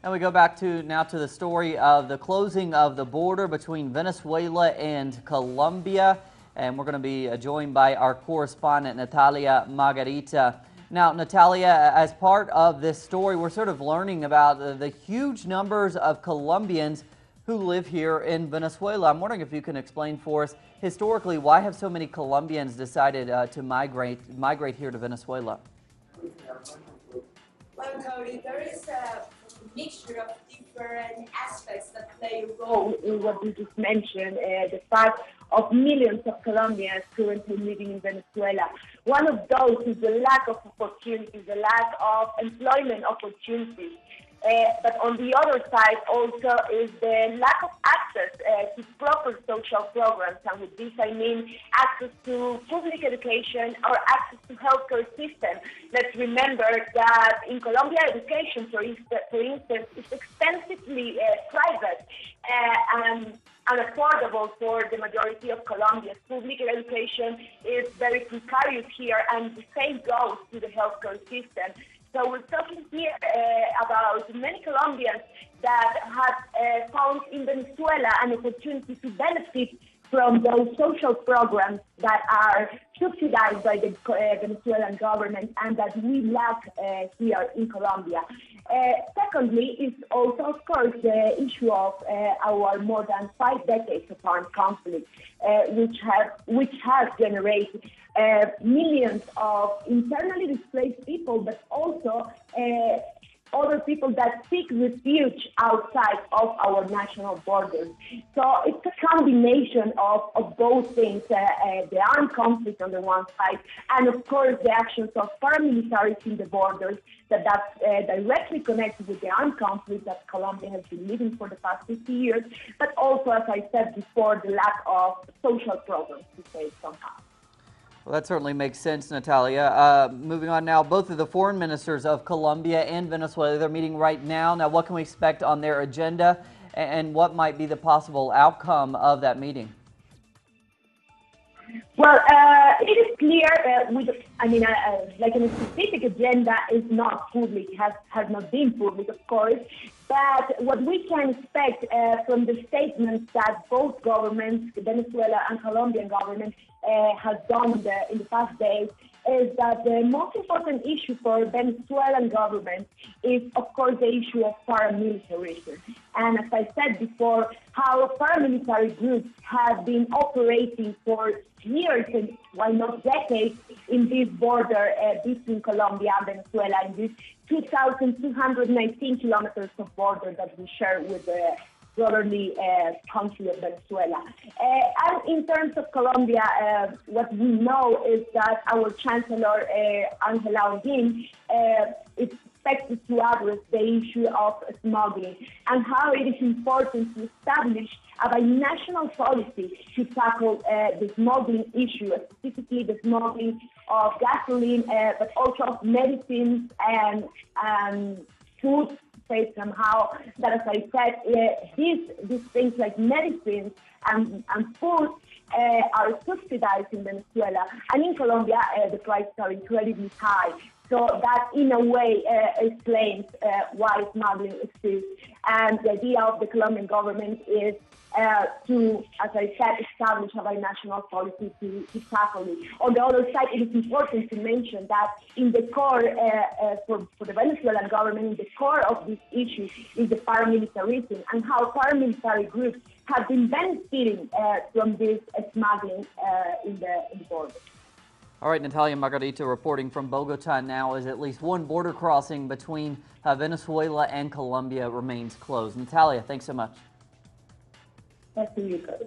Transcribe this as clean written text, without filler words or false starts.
And we go back now to the story of the closing of the border between Venezuela and Colombia. And we're going to be joined by our correspondent, Natalia Margarita. Now, Natalia, as part of this story, we're sort of learning about the huge numbers of Colombians who live here in Venezuela. I'm wondering if you can explain for us, historically, why have so many Colombians decided to migrate here to Venezuela? Well, Cody, there is a mixture of different aspects that play a role in what you just mentioned, the fact of millions of Colombians currently living in Venezuela. One of those is the lack of opportunities, the lack of employment opportunities. But on the other side also is the lack of access to proper social programs. And with this I mean access to public education or access to healthcare system. Let's remember that in Colombia education, for instance, is extensively private and unaffordable for the majority of Colombians. Public education is very precarious here, and the same goes to the healthcare system. So we're talking here about many Colombians that have found in Venezuela an opportunity to benefit from those social programs that are subsidized by the Venezuelan government and that we lack here in Colombia. Secondly, is also, of course, the issue of our more than 5 decades of armed conflict, which has generated millions of internally displaced people, but also other people that seek refuge outside of our national borders. So it's a combination of both things, the armed conflict on the one side, and of course the actions of paramilitaries in the borders that's directly connected with the armed conflict that Colombia has been living for the past 50 years, but also, as I said before, the lack of social programs, to say it somehow. Well, that certainly makes sense, Natalia. Moving on now, both of the foreign ministers of Colombia and Venezuela, they're meeting right now. Now, what can we expect on their agenda, and what might be the possible outcome of that meeting? Well, it is clear, like a specific agenda is not public, has not been public, of course. But what we can expect from the statements that both governments, the Venezuela and Colombian government, has done in the past days, is that the most important issue for Venezuelan government is, of course, the issue of paramilitarism. And as I said before, how paramilitary groups have been operating for years, and why not decades, in this border between Colombia and Venezuela, in this 2,219 kilometers of border that we share with the brotherly country of Venezuela. And in terms of Colombia, what we know is that our Chancellor, Angela Holguín, is expected to address the issue of smuggling and how it is important to establish a binational policy to tackle the smuggling issue, specifically the smuggling of gasoline, but also of medicines and food. Say somehow that, as I said, these things like medicines and food are subsidized in Venezuela, and in Colombia the prices are incredibly high. So that, in a way, explains why smuggling exists. And the idea of the Colombian government is to, as I said, establish a binational policy to tackle it. On the other side, it is important to mention that in the core, for the Venezuelan government, in the core of this issue is the paramilitarism and how paramilitary groups have been benefiting from this smuggling in the border. All right, Natalia Margarita reporting from Bogota now, as at least one border crossing between Venezuela and Colombia remains closed. Natalia, thanks so much. That's you, Cody.